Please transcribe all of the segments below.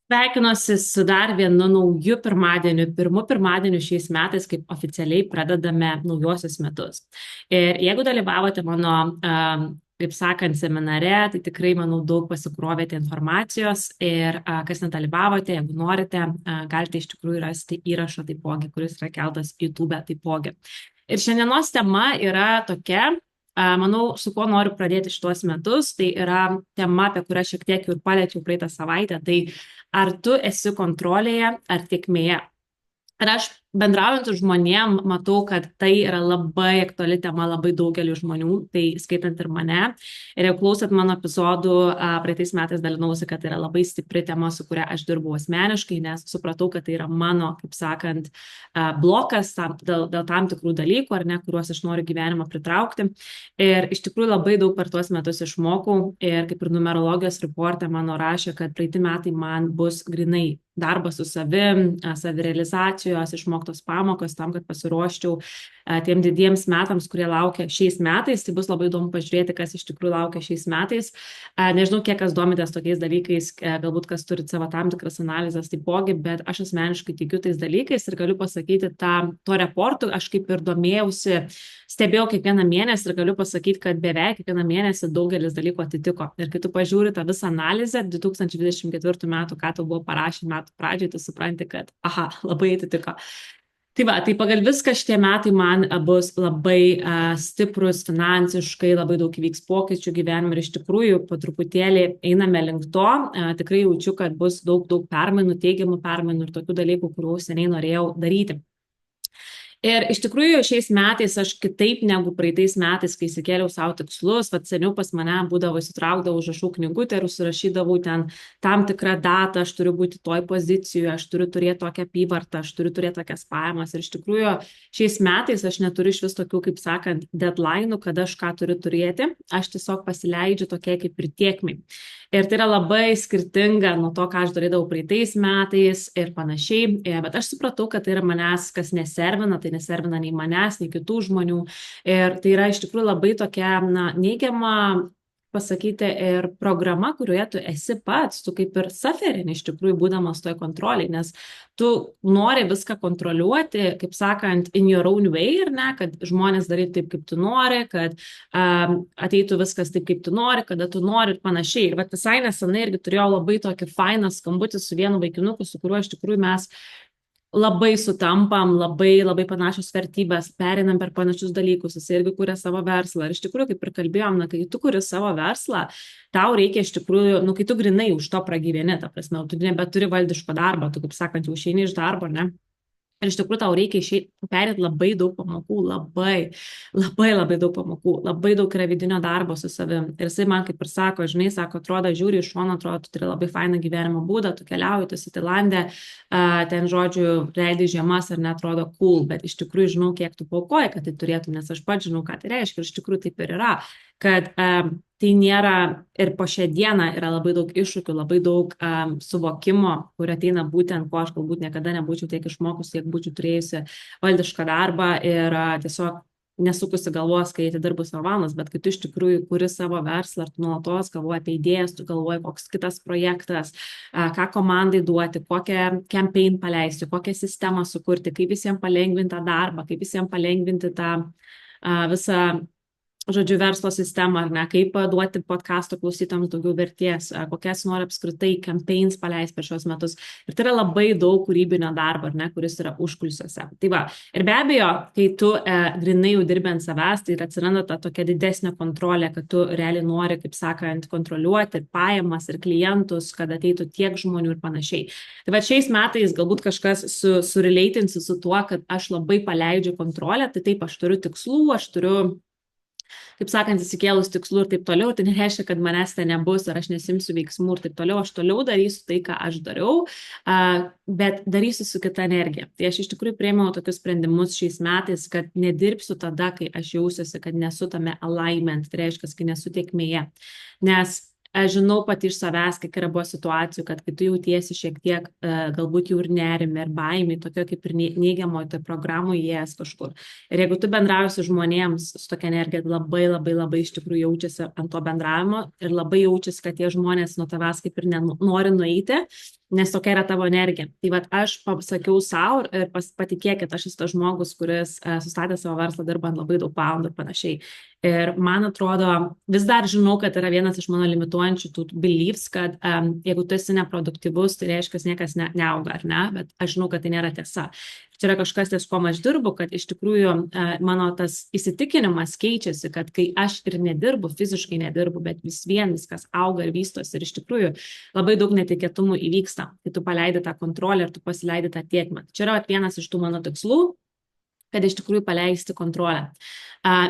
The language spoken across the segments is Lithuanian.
Sveikinuosi su dar vienu nauju pirmadieniu, pirmu pirmadieniu šiais metais, kaip oficialiai pradedame naujosius metus. Ir jeigu dalyvavote mano, kaip sakant, seminare, tai tikrai, manau, daug pasikrovėte informacijos ir kas nedalyvavote, jeigu norite, galite iš tikrųjų rasti įrašą taipogi, kuris yra keltas YouTube taipogi. Ir šiandienos tema yra tokia. Manau, su kuo noriu pradėti šitos metus, tai yra tema, apie kurią šiek tiek jau ir paliečiau praeitą savaitę, tai ar tu esi kontrolėje ar tėkmėje. Ir aš bendraujant su žmonėm matau, kad tai yra labai aktuali tema labai daugeliu žmonių, tai skaitant ir mane. Ir jau klausant mano epizodų, praeitais metais dalinausi, kad tai yra labai stipri tema, su kuria aš dirbau asmeniškai, nes supratau, kad tai yra mano, kaip sakant, blokas dėl tam tikrų dalykų, ar ne, kuriuos aš noriu gyvenimą pritraukti. Ir iš tikrųjų labai daug per tuos metus išmokau ir kaip ir numerologijos reporte mano rašė, kad praeiti metai man bus grinai darbas su savim, savirealizacijos, išmoktos pamokos tam, kad pasiruoščiau tiem didiems metams, kurie laukia šiais metais. Tai bus labai įdomu pažiūrėti, kas iš tikrųjų laukia šiais metais. Nežinau, kiek kas domitės tokiais dalykais, galbūt kas turi savo tam tikras analizės taipogi, bet aš asmeniškai tikiu tais dalykais ir galiu pasakyti tuo reportu, aš kaip ir domėjausi, stebėjau kiekvieną mėnesį ir galiu pasakyti, kad beveik kiekvieną mėnesį daugelis dalykų atitiko. Ir kai tu pažiūri tą visą analizę 2024 metų, ką tau buvo parašę metų pradžioje, tu supranti, kad labai atitiko. Tai pagal viską šitie metai man bus labai stiprus finansiškai, labai daug įvyks pokyčių gyvenime ir iš tikrųjų po truputėlį einame link to. Tikrai jaučiu, kad bus daug permainų, teigiamų permainų ir tokių dalykų, kurių seniai norėjau daryti. Ir iš tikrųjų šiais metais aš kitaip negu praeitais metais, kai įsikėliau savo tikslus, seniau pas mane būdavo įsitraukdavau užrašų knygutę ir užsirašydavau ten tam tikrą datą, aš turiu būti toj pozicijoje, aš turiu turėti tokią apyvartą, aš turiu turėti tokias pajamas. Ir iš tikrųjų šiais metais aš neturiu iš vis tokių, kaip sakant, deadline'ų, kad aš ką turiu turėti, aš tiesiog pasileidžiu tokie kaip ir tiekmai. Ir tai yra labai skirtinga nuo to, ką aš darydavau praeitais metais ir panašiai, bet aš supratau, kad tai yra manęs, kas neservina, tai neservina nei manęs, nei kitų žmonių. Ir tai yra iš tikrųjų labai tokia neigiama, pasakyti, ir programa, kurioje tu esi pats, tu kaip ir suferini iš tikrųjų būdamas toj kontroliai, nes tu nori viską kontroliuoti, kaip sakant, in your own way, ir ne, kad žmonės darytų taip, kaip tu nori, kad ateitų viskas taip, kaip tu nori, kada tu nori ir panašiai. Ir visai nesenai irgi turėjau labai tokį fainą skambutį su vienu vaikinuku, su kuriuo iš tikrųjų mes labai sutampam, labai panašios vertybės, perinam per panašius dalykus, jis irgi kuria savo verslą. Ir iš tikrųjų, kaip ir kalbėjom, kai tu kuri savo verslą, tau reikia iš tikrųjų, kai tu grinai už to pragyveni, ta prasme, tu nebeturi valdiško darbo, tu, kaip sakant, jau išeini iš darbo, ne? Ir iš tikrųjų tau reikia perėti labai daug pamokų, labai daug pamokų, labai daug yra vidinio darbo su savim. Ir jisai man kaip ir sako, žinai, sako, atrodo, žiūri iš šono, atrodo, tu turi labai fainą gyvenimo būdą, tu keliauji, tu esi Tailandė, ten žodžiu, leidai žiemas ir netrodo cool, bet iš tikrųjų žinau, kiek tu paukoji, kad tai turėtum, nes aš pats žinau, ką tai reiškia ir iš tikrųjų taip ir yra, kad tai nėra ir po šią dieną yra labai daug iššūkių, labai daug suvokimo, kur ateina būtent, ko aš galbūt niekada nebūčiau tiek išmokusi, tiek būčiau turėjusi valdišką darbą ir tiesiog nesukusi galvos, kai atidirbu savo valandas, bet kai tu iš tikrųjų kuri savo verslą, ar tu nuolatos galvoji apie idėjas, tu galvoji, koks kitas projektas, ką komandai duoti, kokią campaign paleisti, kokią sistemą sukurti, kaip visiems palengvinti tą darbą, kaip visiems palengvinti tą visą žodžiu, verslo sistemą, ar ne, kaip duoti podcasto klausytojams daugiau vertės, kokias nori apskritai campaigns paleisti per šios metus. Ir tai yra labai daug kūrybinio darbo, ar ne, kuris yra užkulisiuose. Tai va, ir be abejo, kai tu grinai jau dirbi ant savęs, tai atsiranda ta tokia didesnė kontrolė, kad tu realiai nori, kaip sakant, kontroliuoti pajamas ir klientus, kad ateitų tiek žmonių ir panašiai. Tai va, šiais metais galbūt kažkas sureleitinsi su tuo, kad aš labai paleidžiu kontrolę, tai taip, aš turiu tikslų, aš turiu, kaip sakant, įsikėlus tikslų ir taip toliau, tai nereiškia, kad manęs ten nebus ar aš nesimsiu veiksmų ir taip toliau, aš toliau darysiu tai, ką aš dariau, bet darysiu su kita energija. Tai aš iš tikrųjų priėmiau tokius sprendimus šiais metais, kad nedirbsiu tada, kai aš jausiuosi, kad nesu tame alignment, tai reiškia, kai nesu tiekmėje. Nes aš žinau pati iš savęs, kiek yra buvo situacijų, kad kai tu jautiesi šiek tiek galbūt jau ir nerime ir baimė, tokio kaip ir neigiamoje tai programoje įėjęs kažkur. Ir jeigu tu bendrauji su žmonėms su tokia energija, labai iš tikrųjų jaučiasi ant to bendravimo ir labai jaučiasi, kad tie žmonės nuo tavęs kaip ir nori nueiti. nes tokia yra tavo energija. Tai vat aš pasakiau savo ir patikėkit, aš esu tas žmogus, kuris sustatė savo verslą dirbant labai daug valandų ir panašiai. Ir man atrodo, vis dar žinau, kad yra vienas iš mano limituojančių tų beliefs, kad jeigu tu esi neproduktyvus, tai reiškia, niekas neauga, ar ne? Bet aš žinau, kad tai nėra tiesa. Čia yra kažkas, ties kuo aš dirbu, kad iš tikrųjų mano tas įsitikinimas keičiasi, kad kai aš ir nedirbu, fiziškai nedirbu, bet vis vien viskas auga ir vystosi ir iš tikrųjų labai daug netikėtumų įvyksta, kai tu paleidi tą kontrolę ir tu pasileidi tą tiekmę. Čia yra vienas iš tų mano tikslų, kad iš tikrųjų paleisti kontrolę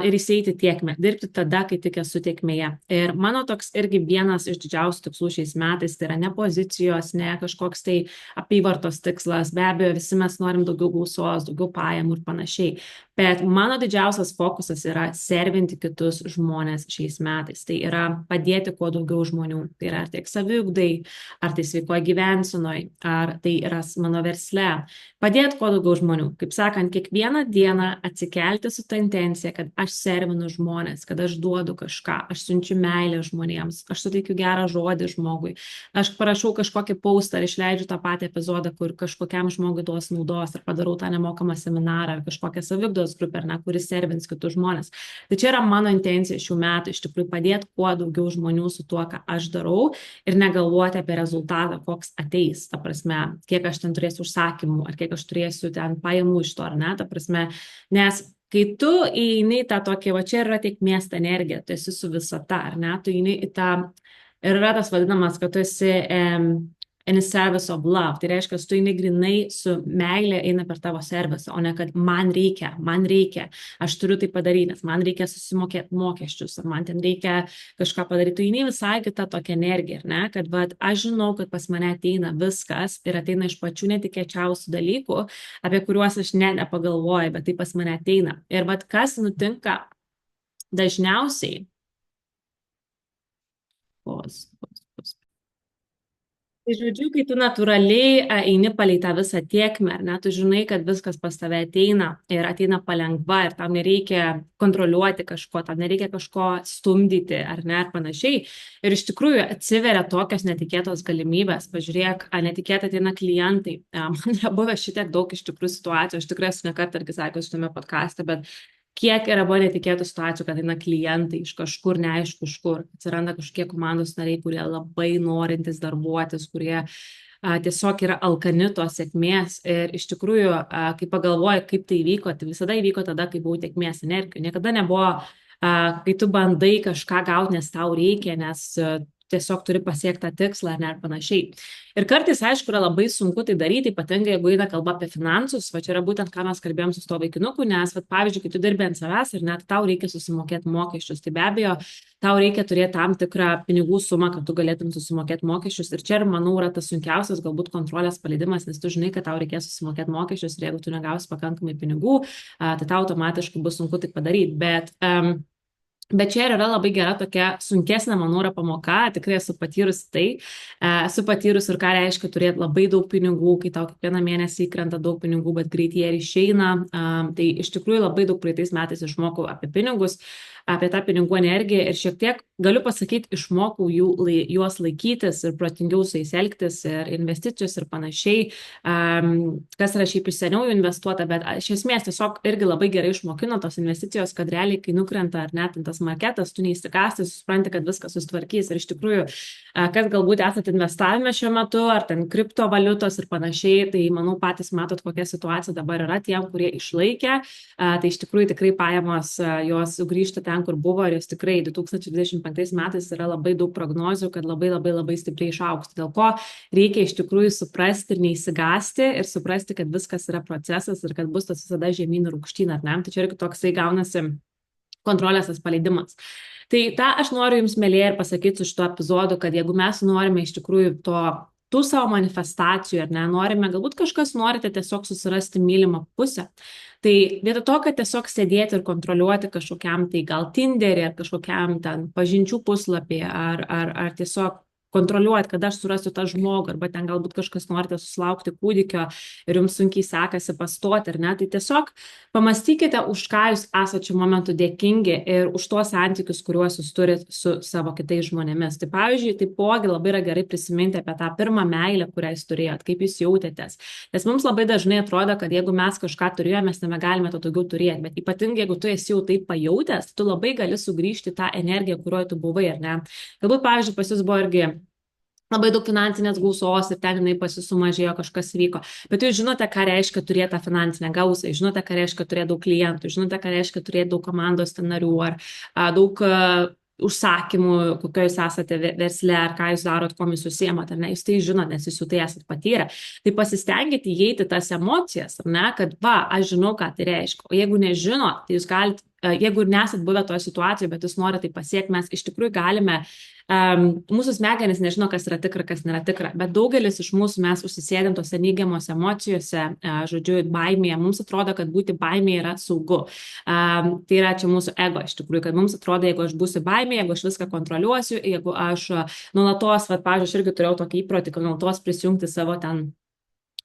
ir įsieiti tiekmę, dirbti tada, kai tik esu tiekmėje. Ir mano toks irgi vienas iš didžiausių tikslų šiais metais, tai yra ne pozicijos, ne kažkoks tai apyvartos tikslas, be abejo, visi mes norim daugiau gausos, daugiau pajamų ir panašiai. Bet mano didžiausias fokusas yra servinti kitus žmonės šiais metais. Tai yra padėti kuo daugiau žmonių. Tai yra ar tiek saviugdai, ar tai sveikoje gyvensinoj, ar tai yra mano versle. Padėti kuo daugiau žmonių. Kaip sakant, kiekvieną dieną atsikelti su ta intencija, kad aš servinu žmonės, kad aš duodu kažką, aš siunčiu meilę žmonėms, aš suteikiu gerą žodį žmogui, aš parašau kažkokį postą ar išleidžiu tą patį epizodą, kur kažkokiam žmogui duos naudos, ar padarau tą nemokamą seminarą, ar kažkokią saviugdos grupę, ar ne, kuris servins kitus žmonės. Tai čia yra mano intencija šių metų, iš tikrųjų padėti kuo daugiau žmonių su tuo, ką aš darau ir negalvoti apie rezultatą, koks ateis, ta prasme, kiek aš ten turėsiu užsakymų, ar kiek aš turėsiu ten pajamų iš to, ar ne, ta prasme, nes kai tu įeini į tą tokį, va čia yra tiekmės energija, tu esi su visata, ar ne, tu įeini į tą, ir yra tas vadinamas, kad tu esi in a service of love, tai reiškia, tu eini grinai su meilė, eina per tavo servisą, o ne kad man reikia, aš turiu tai padaryti, nes man reikia susimokėti mokesčius, ar man ten reikia kažką padaryti, tu eini visai kitą tokią energiją, ne, kad vat, aš žinau, kad pas mane ateina viskas ir ateina iš pačių netikėčiausių dalykų, apie kuriuos aš nepagalvoju, bet tai pas mane ateina. Ir vat kas nutinka dažniausiai, tai žodžiu, kai tu natūraliai eini palei tą visą tiekmę, ar ne, tu žinai, kad viskas pas tave ateina ir ateina palengva ir tam nereikia kontroliuoti kažko, tam nereikia kažko stumdyti, ar ne, ar panašiai. Ir iš tikrųjų atsiveria tokios netikėtos galimybės. Pažiūrėk, netikėtai ateina klientai. Man yra buvę šitiek daug iš tikrųjų situacijų, aš tikrai esu ne kartą irgi sakiau šitame podcaste, bet kiek yra buvo netikėtų situacijų, kad eina klientai iš kažkur, neaišku iš kur. Atsiranda kažkokie komandos nariai, kurie labai norintys darbuotis, kurie tiesiog yra alkani tos sėkmės. Ir iš tikrųjų, kai pagalvoju, kaip tai įvyko, tai visada įvyko tada, kai buvau tiekmės energijų. Niekada nebuvo, kai tu bandai kažką gauti, nes tau reikia, nes tiesiog turi pasiekti tą tikslą ar ne, ar panašiai. Ir kartais, aišku, yra labai sunku tai daryti, ypatingai jeigu eina kalba apie finansus, va čia yra būtent, ką mes kalbėjom su to vaikinuku, nes, va, pavyzdžiui, kai tu dirbi ant savęs ir net tau reikia susimokėti mokesčius, tai be abejo, tau reikia turėti tam tikrą pinigų sumą, kad tu galėtum susimokėti mokesčius. Ir čia, manau, yra tas sunkiausias galbūt kontrolės paleidimas, nes tu žinai, kad tau reikės susimokėti mokesčius ir jeigu tu negausi pakankamai pinigų, tai tau automatiškai bus sunku tai padaryti. Bet čia yra labai gera tokia sunkesnė, manau, yra pamoka, tikrai esu patyrusi tai, esu patyrusi ir ką reiškia turėti labai daug pinigų, kai tau kiekvieną mėnesį įkrenta daug pinigų, bet greit jie ir išeina. Tai iš tikrųjų labai daug praeitais metais išmokau apie pinigus, apie tą pinigų energiją ir šiek tiek, galiu pasakyti, išmokau juos laikytis ir protingiau su jais elgtis ir investicijos ir panašiai, kas yra šiaip iš seniau investuota, bet iš esmės tiesiog irgi labai gerai išmokino tos investicijos, kad realiai, kai nukrenta ar net tas marketas, tu neįsikasti, supranti, kad viskas susitvarkys. Ir iš tikrųjų, kas galbūt esate investavime šiuo metu, ar ten kriptovaliutos ir panašiai, tai manau patys matot, kokia situacija dabar yra tiem, kurie išlaikė, tai iš tikrųjų tikrai pajamos jos sugrįžta ten, kur buvo, ir jos tikrai 2025 metais yra labai daug prognozių, kad labai stipriai išaugs. Dėl ko reikia iš tikrųjų suprasti ir neįsigasti ir suprasti, kad viskas yra procesas ir kad bus tas visada žemyn ir aukštyn, ar ne? Tai čia irgi toksai gaunasi kontrolės tas paleidimas. Tai tą aš noriu jums, mėlyje, ir pasakyti su šituo epizodu, kad jeigu mes norime iš tikrųjų tų savo manifestacijų, ar ne, norime, galbūt kažkas norite tiesiog susirasti mylimą pusę, tai vietoj to, kad tiesiog sėdėti ir kontroliuoti kažkokiam, tai gal Tinderį, ar kažkokiam ten pažinčių puslapį, ar tiesiog kontroliuoti, kada aš surasiu tą žmogų, arba ten galbūt kažkas norite susilaukti kūdikio ir jums sunkiai sekasi pastoti, ar ne. Tai tiesiog pamastykite, už ką jūs esate šiuo momentu dėkingi ir už tuos santykius, kuriuos jūs turite su savo kitais žmonėmis. Tai pavyzdžiui, taipogi labai yra gerai prisiminti apie tą pirmą meilę, kurią jūs turėjot, kaip jūs jautėtės. Nes mums labai dažnai atrodo, kad jeigu mes kažką turėjome, mes nebegalime to daugiau turėti. Bet ypatingai, jeigu tu esi jau taip pajautęs, tu labai gali sugrįžti tą energiją, kurioje tu buvai, ar ne? Galbūt, pavyzdžiui, pas jūs buvo irgi labai daug finansinės gausos ir ten jinai pas jus sumažėjo, kažkas vyko. Bet jūs žinote, ką reiškia turėti tą finansinę gausą, žinote, ką reiškia turėti daug klientų, žinote, ką reiškia turėti daug komandos narių ar daug užsakymų, kokio jūs esate versle, ar ką jūs darot, kuo jūs užsiimat, ar ne, jūs tai žinote, nes jūs jau tai esate patyrę. Tai pasistengite įeiti tas emocijas, ar ne, kad va, aš žinau, ką tai reiškia. O jeigu nežinot, tai jūs galite, jeigu ir nesat buvę toje situacijoje, bet jūs norite tai pasiekti, mes iš tikrųjų galime, mūsų smegenys nežino, kas yra tikra, kas nėra tikra, bet daugelis iš mūsų mes užsisėdėm tose neigiamos emocijose, žodžiu, baimėje, mums atrodo, kad būti baimėje yra saugu. Tai yra čia mūsų ego, iš tikrųjų, kad mums atrodo, jeigu aš būsiu baimėje, jeigu aš viską kontroliuosiu, jeigu aš nuolatos, pavyzdžiui, aš irgi turėjau tokį įprotį, kad nuolatos prisijungti savo ten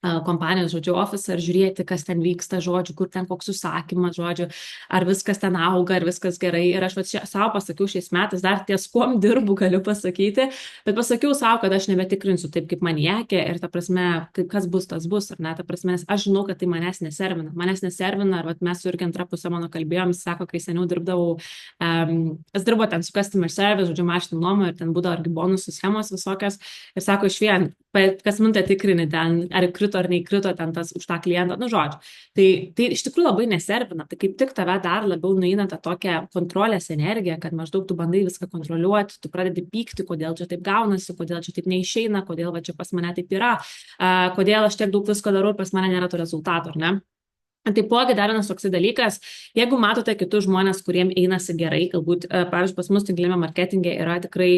kompanijos, žodžiu, ofisą ir žiūrėti, kas ten vyksta, žodžiu, kur ten koks užsakymas, žodžiu, ar viskas ten auga, ar viskas gerai. Ir aš savo pasakiau šiais metais, dar ties kuom dirbu, galiu pasakyti, bet pasakiau savo, kad aš nebetikrinsiu taip kaip maniakė ir ta prasme, kaip kas bus, tas bus, ar ne, ta prasme, aš žinau, kad tai manęs neservina, ar mes su irgi antra pusė mano kalbėjom, jis sako, kai seniau dirbdavau, jis dirbo ten su customer service, žodžiu, mašinų nuoma ir ten būdavo irgi bonusų schemos visokios ir sako, iš vien, kas minutę tikrini ten, ar krito ar neįkrito ten tas už tą klientą, nu žodžiu. Tai iš tikrųjų labai neservina, tai kaip tik tave dar labiau nueina tą tokią kontrolės energiją, kad maždaug tu bandai viską kontroliuoti, tu pradedi pykti, kodėl čia taip gaunasi, kodėl čia taip neišeina, kodėl va čia pas mane taip yra, kodėl aš tiek daug visko darau ir pas mane nėra to rezultato, ar ne? Taipogi dar vienas toksai dalykas, jeigu matote kitus žmonės, kuriem einasi gerai, galbūt, pavyzdžiui, pas mus tinkliniame marketinge yra tikrai,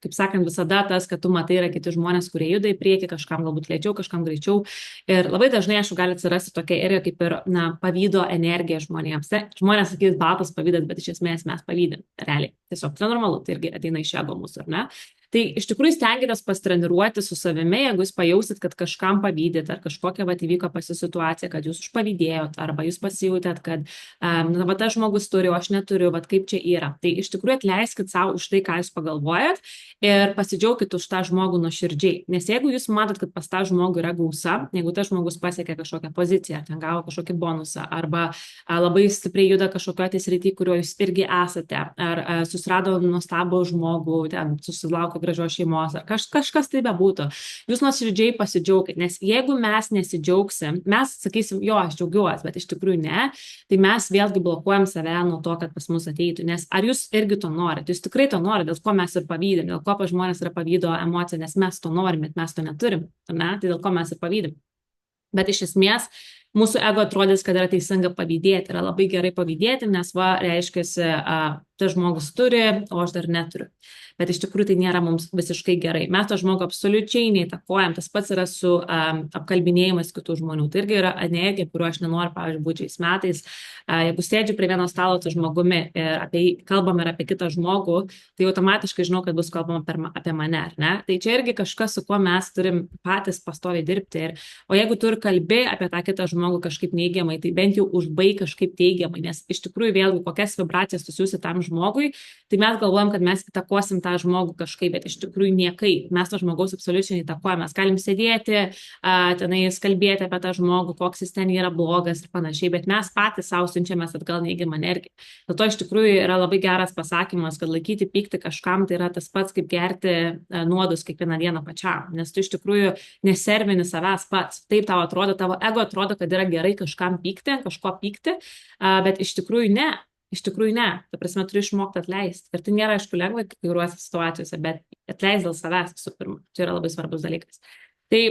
kaip sakant, visada tas, kad tu matai, yra kiti žmonės, kurie juda į priekį, kažkam galbūt lėčiau, kažkam greičiau. Ir labai dažnai, aišku, gali atsirasti tokia irgi kaip ir, pavydo energija žmonėms. Žmonės sakys, baltas pavydas, bet iš esmės mes pavydim, realiai. Tiesiog tai normalu, tai irgi ateina iš ego mūsų, ar ne? Tai iš tikrųjų stengiatės pasitreniruoti su savimi, jeigu jūs pajausit, kad kažkam pavydėt, ar kažkokia įvyko pasi situacija, kad jūs užpavydėjot, arba jūs pasijautėt, kad va tas žmogus turi, o aš neturiu, va kaip čia yra. Tai iš tikrųjų atleiskit savo už tai, ką jūs pagalvojat ir pasidžiaugkit už tą žmogų nuoširdžiai. Nes jeigu jūs matot, kad pas tą žmogų yra gausa, jeigu tas žmogus pasiekia kažkokią poziciją, ten gavo kažkokį bonusą, arba labai stipriai juda kažkokio srity, kurio jūs irgi esate, ar susirado nuostabų žmogų, ten susilaukia gražios šeimos, ar kažkas tai bebūtų. Jūs nuoširdžiai pasidžiaugit, nes jeigu mes nesidžiaugsim, mes sakysim, jo, aš džiaugiuosi, bet iš tikrųjų ne, tai mes vėlgi blokuojam save nuo to, kad pas mus ateitų. Nes ar jūs irgi to norite? Jūs tikrai to norite, dėl ko mes ir pavydim, dėl ko pas žmonės yra pavydo emocija, nes mes to norim, bet mes to neturim, ne? Tai dėl ko mes ir pavydim. Bet iš esmės, mūsų ego atrodys, kad yra teisinga pavydėti, yra labai gerai pavydėti, nes va, reiškia, tas žmogus turi, o aš dar neturiu. Bet iš tikrųjų tai nėra mums visiškai gerai. Mes to žmogų absoliučiai neįtakojam, tas pats yra su apkalbinėjimas kitų žmonių. Tai irgi yra energija, kuriuo aš nenoriu, pavyzdžiui, būti šiais metais. Jeigu sėdžiu prie vieno stalo su žmogumi ir kalbam ir apie kitą žmogų, tai automatiškai žinau, kad bus kalbama apie mane, ar ne? Tai čia irgi kažkas, su kuo mes turim patys pastoviai dirbti. O jeigu tu ir kalbi apie tą kitą žmogų kažkaip neigiamai, tai bent jau užbaig kažkaip teigiamai, nes iš tikrųjų vėlgi kokias vibracijas tu siūsi tam žmogui, tai mes galvojam, kad mes įtakosim tą žmogų kažkaip, bet iš tikrųjų niekai. Mes to žmogaus absoliučiai neįtakojame. Mes galim sėdėti, tenais kalbėti apie tą žmogų, koks jis ten yra blogas ir panašiai, bet mes patys savo siunčiame atgal neigiamą energiją. Dėl to iš tikrųjų yra labai geras pasakymas, kad laikyti pyktį kažkam tai yra tas pats, kaip gerti nuodus kiekvieną dieną pačiam, nes tu iš tikrųjų neservini savęs pats. Taip tau atrodo, tavo ego atrodo, kad yra gerai kažkam pykti, kažko pykti, bet iš tikrųjų ne. Iš tikrųjų ne, ta prasme turi išmokti atleisti. Ir tai nėra, aišku, lengva kai kuriuose situacijose, bet atleis dėl savęs visų pirma. Čia yra labai svarbus dalykas. Tai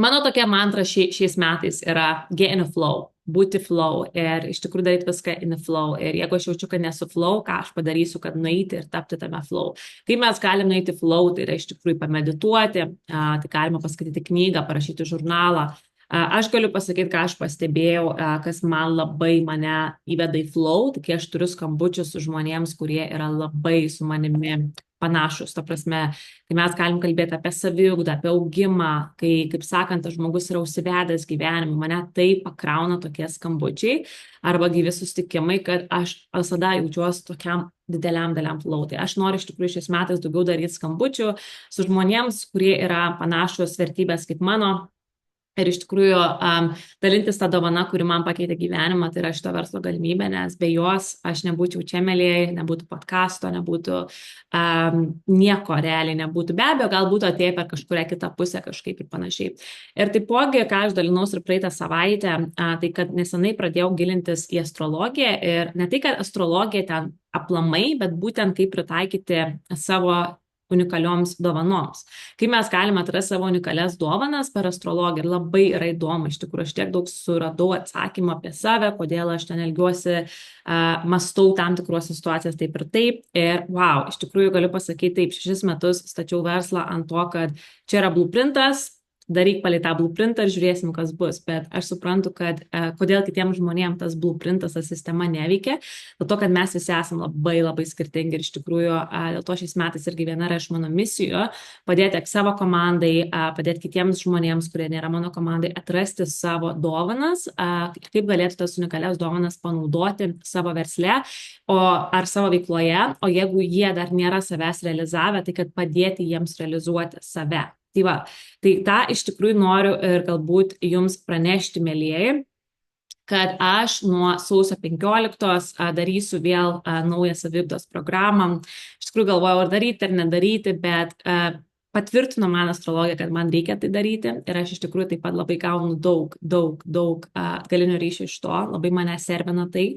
mano tokia mantra šiais metais yra get in a flow, būti flow ir iš tikrųjų daryti viską in a flow. Ir jeigu aš jaučiu, kad nesu flow, ką aš padarysiu, kad nueiti ir tapti tame flow. Kai mes galim nueiti flow, tai yra iš tikrųjų pamedituoti, tai galima paskaityti knygą, parašyti žurnalą. Aš galiu pasakyti, ką aš pastebėjau, kas man labai mane įveda į flow, tai kai aš turiu skambučius su žmonėms, kurie yra labai su manimi panašus. Ta prasme, kai mes galim kalbėti apie saviugdą, apie augimą, kai, kaip sakant, tas žmogus yra užsivedęs gyvenimą, mane tai pakrauna tokie skambučiai arba gyvi susitikimai, kad aš visada jaučiuosi tokiam dideliam flow. Tai aš noriu iš tikrųjų šiais metais daugiau daryti skambučių su žmonėms, kurie yra panašus vertybės kaip mano. Ir iš tikrųjų dalintis tą dovaną, kuri man pakeitė gyvenimą, tai yra šito verslo galimybė, nes be jos aš nebūčiau čia, mėlyjei, nebūtų podcasto, nebūtų nieko realiai nebūtų. Be abejo, gal būtų atėję per kažkurią kitą pusę kažkaip ir panašiai. Ir taipogi, ką aš dalinaus ir praeitą savaitę, tai kad nesenai pradėjau gilintis į astrologiją ir ne tai, kad astrologija ten aplamai, bet būtent kaip pritaikyti savo unikalioms dovanoms. Kaip mes galime atrasti savo unikalias dovanas per astrologiją ir labai yra įdomu, iš tikrųjų, aš tiek daug suradau atsakymą apie save, kodėl aš ten elgiuosi, mąstau tam tikruose situacijas taip ir taip. Ir wow, iš tikrųjų galiu pasakyti taip, 6 metus stačiau verslą ant to, kad čia yra blueprintas, daryk palei tą blueprintą ir žiūrėsim, kas bus. Bet aš suprantu, kad kodėl kitiems žmonėms tas blueprintas, ta sistema neveikia, dėl to, kad mes visi esame labai skirtingi ir iš tikrųjų dėl to šiais metais irgi viena iš mano misijų padėti savo komandai, padėti kitiems žmonėms, kurie nėra mano komandai, atrasti savo dovanas, kaip galėtų tas unikalias dovanas panaudoti savo versle ar savo veikloje, o jeigu jie dar nėra savęs realizavę, tai kad padėti jiems realizuoti save. Tai va, tai tą iš tikrųjų noriu ir galbūt jums pranešti, mėlyjeji, kad aš nuo sausio 15 darysiu vėl naują saviugdos programą. Iš tikrųjų galvojau ar daryti ar nedaryti, bet patvirtino man astrologija, kad man reikia tai daryti ir aš iš tikrųjų taip pat labai gaunu daug atgalinio ryšio iš to, labai mane servina tai,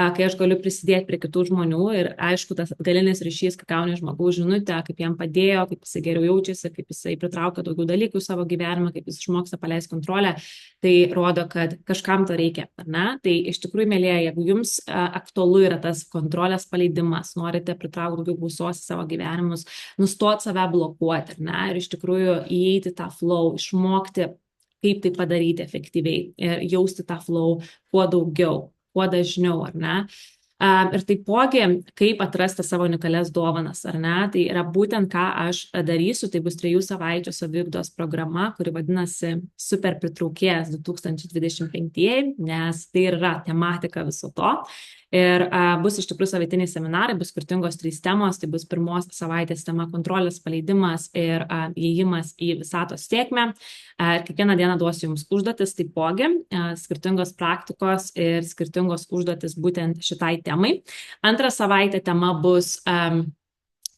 kai aš galiu prisidėti prie kitų žmonių ir aišku, tas atgalinis ryšys, kai gauni žmogaus žinutę, kaip jam padėjo, kaip jisai geriau jaučiasi, kaip jisai pritraukia daugiau dalykų į savo gyvenimą, kaip jis išmoksta paleisti kontrolę, tai rodo, kad kažkam to reikia, ar ne? Tai iš tikrųjų, mėlyje, jeigu jums aktualu yra tas kontrolės paleidimas, norite pritraukti daugiau gausos į savo gyvenimus, nustoti save blokuoti, ar ne? Ir iš tikrųjų įeiti tą flow, išmokti, kaip tai padaryti efektyviai ir jausti tą flow kuo daugiau, kuo dažniau, ar ne? Ir taipogi, kaip atrasti savo unikalias dovanas, ar ne? Tai yra būtent, ką aš darysiu, tai bus 3 savaičių saviugdos programa, kuri vadinasi Super pritraukėjas 2025, nes tai yra tematika viso to. Ir bus iš tikrųjų savaitiniai seminarai, bus skirtingos 3 temos, tai bus pirmos savaitės tema kontrolės paleidimas ir įėjimas į visatos sėkmę. Kiekvieną dieną duosiu jums užduotis, taipogi skirtingos praktikos ir skirtingos užduotis būtent šitai temai. Antrą savaitę tema bus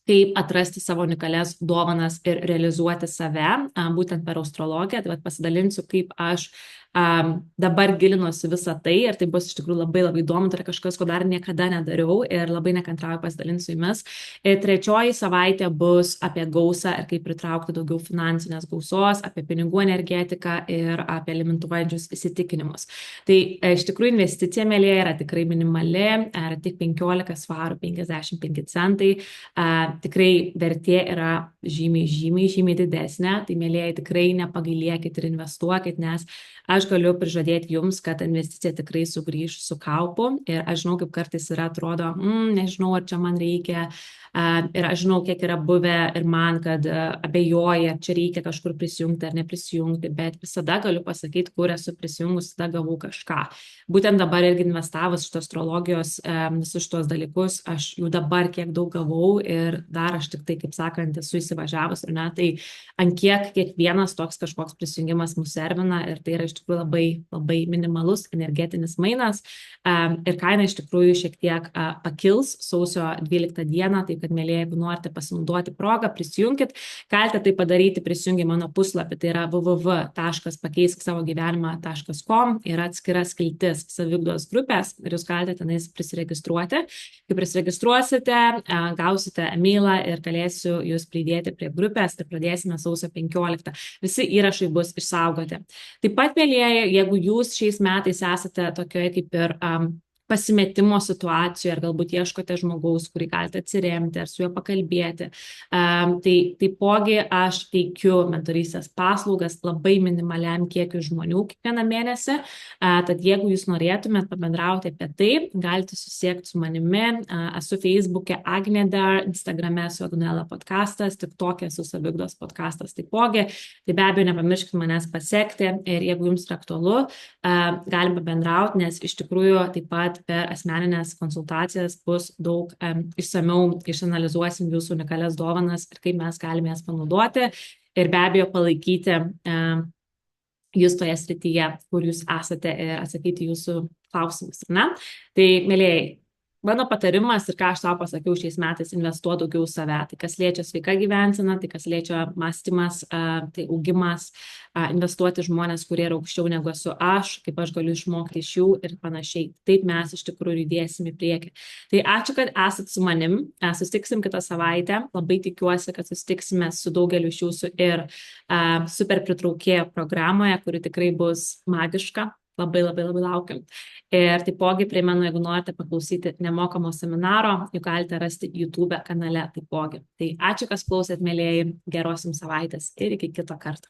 kaip atrasti savo unikalias dovanas ir realizuoti save, būtent per astrologiją. Tai pasidalinsiu, kaip aš dabar gilinuosi visą tai ir tai bus iš tikrųjų labai įdomu, tai yra kažkas, ko dar niekada nedariau ir labai nekantrauju pasidalinti su jumis. Ir 3 savaitė bus apie gausą ir kaip pritraukti daugiau finansinės gausos, apie pinigų energetiką ir apie limituojančius įsitikinimus. Tai iš tikrųjų investicija, mėlyje, yra tikrai minimali, yra tik 15 svarų 55 centai. Tikrai vertė yra žymiai didesnė, tai mėlyje tikrai nepagailėkit ir investuokit, nes aš galiu prižadėti jums, kad investicija tikrai sugrįš su kaupu ir aš žinau, kaip kartais yra, atrodo, nežinau, ar čia man reikia ir aš žinau, kiek yra buvę ir man, kad abejoja, ar čia reikia kažkur prisijungti ar neprisijungti, bet visada galiu pasakyti, kur esu prisijungus, tada gavau kažką. Būtent dabar irgi investavus šito astrologijos visus šitos dalykus, aš jau dabar kiek daug gavau ir dar aš tik tai, kaip sakant, esu įsivažiavus, ar ne, tai ant kiekvienas toks kažkoks prisijungimas mus servina ir tai yra iš tikrųjų labai minimalus energetinis mainas ir kaina iš tikrųjų šiek tiek pakils sausio 12 dieną, taip kad, mėlyje, jeigu norite pasinaudoti progą, prisijunkit, galite tai padaryti prisijungę mano puslapį, tai yra www.taškaspakeiksksavogyvenimą.com, yra atskira skiltis saviugdos grupės ir jūs galite tenais prisiregistruoti. Kai prisiregistruosite, gausite e-mailą ir galėsiu jūs pridėti prie grupės ir pradėsime sausio 15. Visi įrašai bus išsaugoti. Taip pat, mėlyje, jeigu jūs šiais metais esate tokioje kaip ir pasimetimo situacijų, ar galbūt ieškote žmogaus, kurį galite atsiremti, ar su juo pakalbėti. Tai taipogi aš teikiu mentorystės paslaugas labai minimaliam kiekiu žmonių kiekvieną mėnesį. Tad jeigu jūs norėtumėt pabendrauti apie tai, galite susiekti su manimi. Esu Facebook'e Agnedar, Instagram'e esu Agnela podcastas, TikTok'e esu Savigdos podcastas taipogi. Tai be abejo nepamirškite manęs pasiekti ir jeigu jums yra aktualu, galim pabendrauti, nes iš tikrųjų taip pat per asmeninės konsultacijas bus daug išsamiau išanalizuosim jūsų unikalias dovanas ir kaip mes galime jas panaudoti ir be abejo palaikyti jūs toje srityje, kur jūs esate ir atsakyti jūsų klausimus, ne? Tai, mėlyjei, mano patarimas ir ką aš tau pasakiau šiais metais, investuoti daugiau save. Tai kas liečia sveika gyvensena, tai kas liečia mąstymas, tai augimas, investuoti žmonės, kurie yra aukščiau negu esu aš, kaip aš galiu išmokti iš jų ir panašiai. Taip mes iš tikrųjų judėsim į priekį. Tai ačiū, kad esat su manim. Susitiksim kitą savaitę. Labai tikiuosi, kad susitiksime su daugeliu iš jūsų ir super pritraukėjo programoje, kuri tikrai bus magiška. Labai laukiam. Ir taipogi primenu, jeigu norite paklausyti nemokamo seminaro, jūs galite rasti YouTube kanale taipogi. Tai ačiū, kas klausėt, mėlyjei, geros jums savaitės ir iki kito karto.